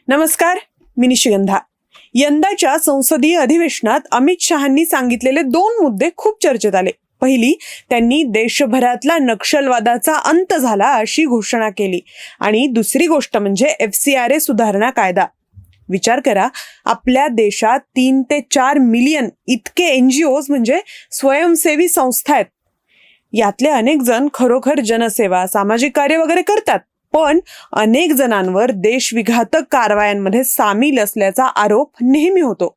नमस्कार, मी निशिगंधा. यंदाच्या संसदीय अधिवेशनात अमित शहांनी सांगितलेले 2 मुद्दे खूप चर्चेत आले. पहिली, त्यांनी देशभरातला नक्षलवादाचा अंत झाला अशी घोषणा केली आणि दुसरी गोष्ट म्हणजे FCRA सुधारणा कायदा. विचार करा, आपल्या देशात 3 ते 4 मिलियन इतके NGOज म्हणजे स्वयंसेवी संस्था आहेत. यातले अनेक जण खरोखर जनसेवा, सामाजिक कार्य वगैरे करतात, पण अनेक जणांवर देशविघातक कारवायांमध्ये सामील असल्याचा आरोप नेहमी होतो.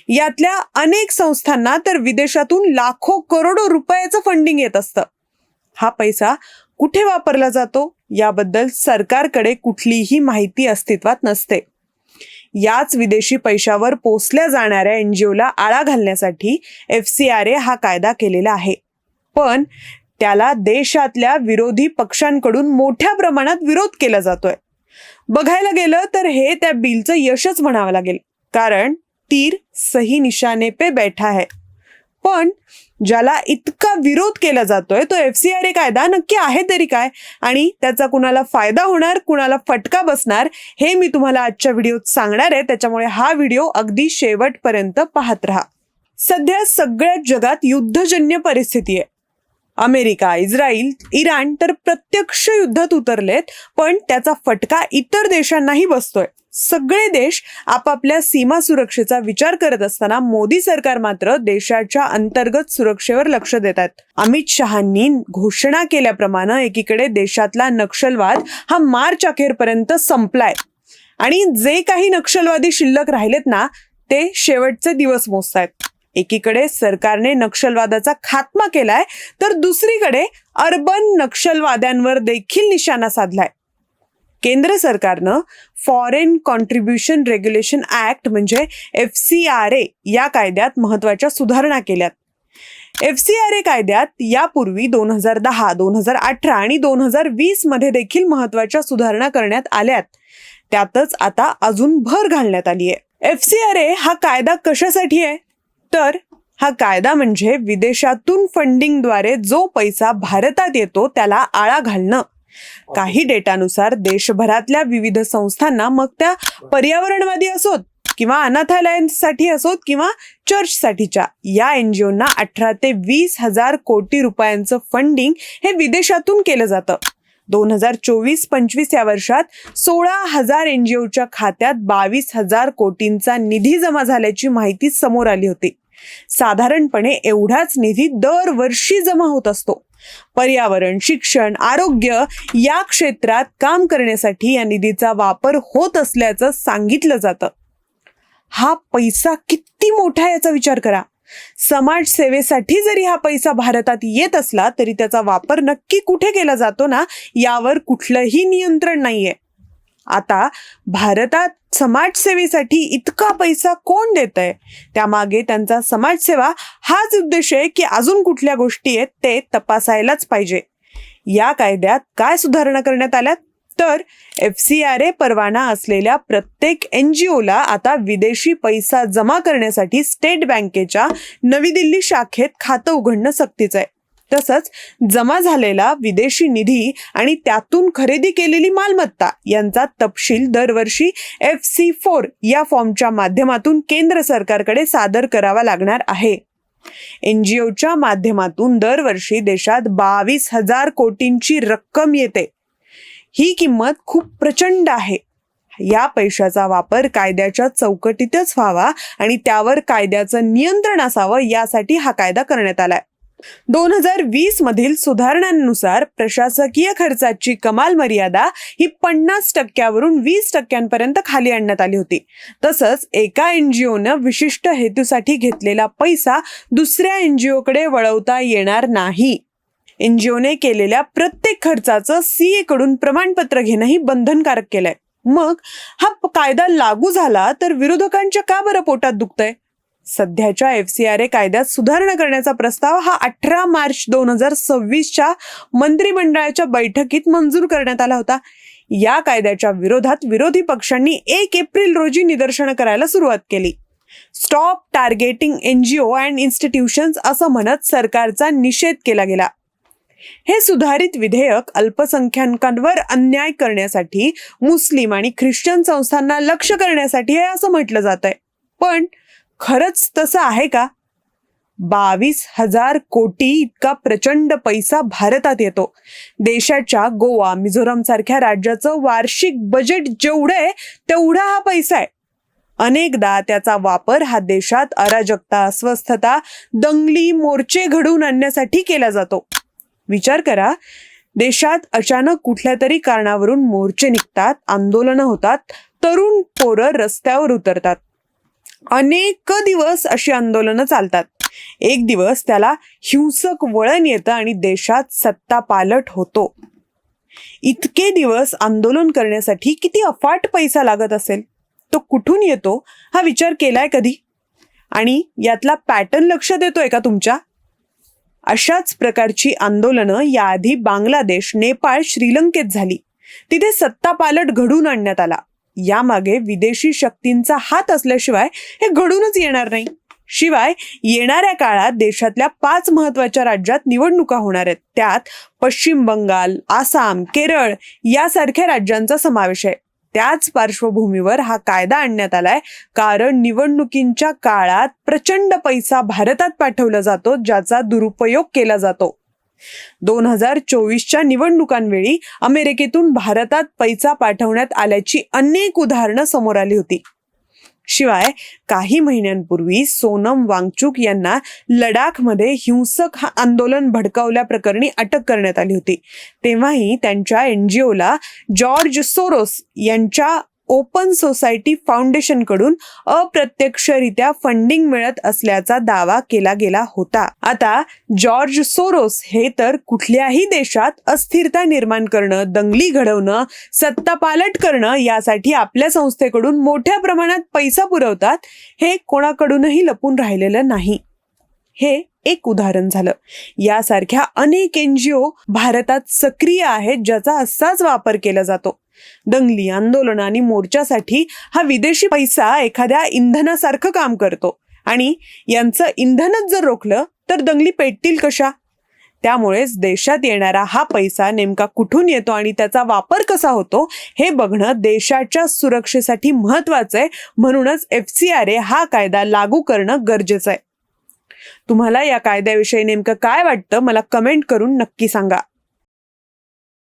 यातल्या अनेक संस्थांना तर विदेशातून लाखो करोडो रुपयाचं फंडिंग येत असतं. हा पैसा कुठे वापरला जातो याबद्दल सरकारकडे कुठलीही माहिती अस्तित्वात नसते. याच विदेशी पैशावर पोसल्या जाणाऱ्या NGOला आळा घालण्यासाठी FCRA हा कायदा केलेला आहे. पण त्याला देशातल्या विरोधी पक्षांकडून मोठ्या प्रमाणात विरोध केला जातोय. बघायला गेलं तर हे त्या बिलचं यशच म्हणावं लागेल, कारण तीर सही निशाने पे बैठा है. पण ज्याला इतका विरोध केला जातोय तो FCRA कायदा नक्की आहे तरी काय, आणि त्याचा कुणाला फायदा होणार, कुणाला फटका बसणार, हे मी तुम्हाला आजच्या व्हिडिओत सांगणार आहे. त्याच्यामुळे हा व्हिडिओ अगदी शेवटपर्यंत पाहत राहा. सध्या सगळ्याच जगात युद्धजन्य परिस्थिती आहे. अमेरिका, इस्रायल, इराण तर प्रत्यक्ष युद्धात उतरलेत, पण त्याचा फटका इतर देशांनाही बसतोय. सगळे देश आपापल्या सीमा सुरक्षेचा विचार करत असताना मोदी सरकार मात्र देशाच्या अंतर्गत सुरक्षेवर लक्ष देतात. अमित शहांनी घोषणा केल्याप्रमाणे एकीकडे देशातला नक्षलवाद हा मार्च अखेरपर्यंत संपलाय आणि जे काही नक्षलवादी शिल्लक राहिलेत ना, ते शेवटचे दिवस मोजतायत. एकीकडे सरकारने नक्षलवादाचा खात्मा केलाय, तर दुसरीकडे अर्बन नक्षलवाद्यांवर देखील निशाणा साधलाय. केंद्र सरकारनं फॉरेन कॉन्ट्रीब्युशन रेग्युलेशन ऍक्ट म्हणजे FCRA या कायद्यात महत्वाच्या सुधारणा केल्यात. FCRA कायद्यात यापूर्वी 2010, 2018 आणि 2020 मध्ये देखील महत्वाच्या सुधारणा करण्यात आल्यात. त्यातच आता अजून भर घालण्यात आली आहे. FCRA हा कायदा कशासाठी आहे, तर हा कायदा म्हणजे विदेशातून फंडिंगद्वारे जो पैसा भारतात येतो त्याला आळा घालणं. काही डेटानुसार देशभरातल्या विविध संस्थांना, मग त्या पर्यावरणवादी असोत किंवा अनाथालयांसाठी असोत किंवा चर्चसाठीच्या, या NGOंना 18 ते 20 हजार कोटी रुपयांचं फंडिंग हे विदेशातून केलं जातं. 2024-25 या वर्षात 16,000 NGOच्या खात्यात 22,000 कोटींचा निधी जमा झाल्याची माहिती समोर आली होती. साधारणपणे एवढाच निधी दरवर्षी जमा होत असतो. पर्यावरण, शिक्षण, आरोग्य या क्षेत्रात काम करण्यासाठी या निधीचा वापर होत असल्याचं सांगितलं जातं. हा पैसा किती मोठा याचा विचार करा. समाजसेवेसाठी जरी हा पैसा भारतात येत असला तरी त्याचा वापर नक्की कुठे केला जातो ना, यावर कुठलंही नियंत्रण नाहीये. आता भारतात समाजसेवेसाठी इतका पैसा कोण देतंय, त्यामागे त्यांचा समाजसेवा हाच उद्देश आहे की अजून कुठल्या गोष्टी आहेत ते तपासायलाच पाहिजे. या कायद्यात काय सुधारणा करण्यात आल्यात, तर FCRA परवाना असलेल्या प्रत्येक NGOला आता विदेशी पैसा जमा करण्यासाठी स्टेट बँकेच्या नवी दिल्ली शाखेत खातं उघडणं सक्तीचं आहे. तसंच जमा झालेला विदेशी निधी आणि त्यातून खरेदी केलेली मालमत्ता यांचा तपशील दरवर्षी FC4 या फॉर्मच्या माध्यमातून केंद्र सरकारकडे सादर करावा लागणार आहे. NGOच्या माध्यमातून दरवर्षी देशात 22,000 कोटींची रक्कम येते. ही किंमत खूप प्रचंड आहे. या पैशाचा वापर कायद्याच्या चौकटीतच व्हावा आणि त्यावर कायद्याचं नियंत्रण असावं, यासाठी हा कायदा करण्यात आलाय. 2020 मधील सुधारणांनुसार प्रशासकीय खर्चाची कमाल मर्यादा ही 50% 20% खाली आणण्यात आली होती. तसंच एका NGOनं विशिष्ट हेतूसाठी घेतलेला पैसा दुसऱ्या NGOकडे वळवता येणार नाही. NGOने केलेल्या प्रत्येक खर्चाचं CA कडून प्रमाणपत्र घेणंही बंधनकारक केलंय. मग हा कायदा लागू झाला तर विरोधकांच्या का बरं पोटात दुखतंय? सध्याच्या FCRA कायद्यात सुधारणा करण्याचा प्रस्ताव हा 18 मार्च 2026च्या मंत्रिमंडळाच्या बैठकीत मंजूर करण्यात आला होता. या कायद्याच्या विरोधात विरोधी पक्षांनी 1 एप्रिल रोजी निदर्शनं करायला सुरुवात केली. Stop targeting NGO and institutions असं म्हणत सरकारचा निषेध केला गेला. हे सुधारित विधेयक अल्पसंख्याकांवर अन्याय करण्यासाठी, मुस्लिम आणि ख्रिश्चन संस्थांना लक्ष्य करण्यासाठी आहे असं म्हटलं जात आहे. पण खरंच तसं आहे का? 22,000 कोटी इतका प्रचंड पैसा भारतात येतो. देशाच्या गोवा, मिझोराम सारख्या राज्याचं वार्षिक बजेट जेवढं आहे तेवढा हा पैसा आहे. अनेकदा त्याचा वापर हा देशात अराजकता, अस्वस्थता, दंगली, मोर्चे घडवून आणण्यासाठी केला जातो. विचार करा, देशात अचानक कुठल्या तरी कारणावरून मोर्चे निघतात, आंदोलनं होतात, तरुण पोरं रस्त्यावर उतरतात. अनेक दिवस अशी आंदोलनं चालतात. एक दिवस त्याला हिंसक वळण येतं आणि देशात सत्ता पालट होतो. इतके दिवस आंदोलन करण्यासाठी किती अफाट पैसा लागत असेल? तो कुठून येतो हा विचार केलाय कधी? आणि यातला पॅटर्न लक्षात येतोय का तुमच्या? अशाच प्रकारची आंदोलनं याआधी बांगलादेश, नेपाळ, श्रीलंकेत झाली. तिथे सत्ता पालट घडून आणण्यात आला. यामागे विदेशी शक्तींचा हात असल्याशिवाय हे घडूनच येणार नाही. शिवाय येणाऱ्या काळात देशातल्या 5 महत्वाच्या राज्यात निवडणुका होणार आहेत. त्यात पश्चिम बंगाल, आसाम, केरळ यासारख्या राज्यांचा समावेश आहे. त्याच पार्श्वभूमीवर हा कायदा आणण्यात आलाय, कारण निवडणुकींच्या काळात प्रचंड पैसा भारतात पाठवला जातो, ज्याचा दुरुपयोग केला जातो. 2024च्या निवडणुकांवेळी अमेरिकेतून भारतात पैसा पाठवण्यात आल्याची अनेक उदाहरणं समोर आली होती. शिवाय काही महिन्यांपूर्वी सोनम वांगचुक यांना लडाखमध्ये हिंसक आंदोलन भडकावल्याप्रकरणी अटक करण्यात आली होती. तेव्हाही त्यांच्या NGOला जॉर्ज सोरोस यांच्या ओपन सोसायटी फाउंडेशनकडून अप्रत्यक्षरित्या फंडिंग मिळत असल्याचा दावा केला गेला होता. आता जॉर्ज सोरोस हे तर कुठल्याही देशात अस्थिरता निर्माण करणं, दंगली घडवणं, सत्ता पालट करणं यासाठी आपल्या संस्थेकडून मोठ्या प्रमाणात पैसा पुरवतात. हे कोणाकडूनही लपून राहिलेलं नाही. हे एक उदाहरण झालं. यासारख्या अनेक NGO भारतात सक्रिय आहेत, ज्याचा असाच वापर केला जातो. दंगली, आंदोलन आणि मोर्चासाठी हा विदेशी पैसा एखाद्या इंधनासारखं काम करतो. आणि यांचं इंधनच जर रोखलं तर दंगली पेटतील कशा? त्यामुळेच देशात येणारा हा पैसा नेमका कुठून येतो आणि त्याचा वापर कसा होतो हे बघणं देशाच्या सुरक्षेसाठी महत्वाचं आहे. म्हणूनच FCRA हा कायदा लागू करणं गरजेचं आहे. तुम्हाला या कायद्याविषयी नेमकं काय वाटतं मला कमेंट करून नक्की सांगा.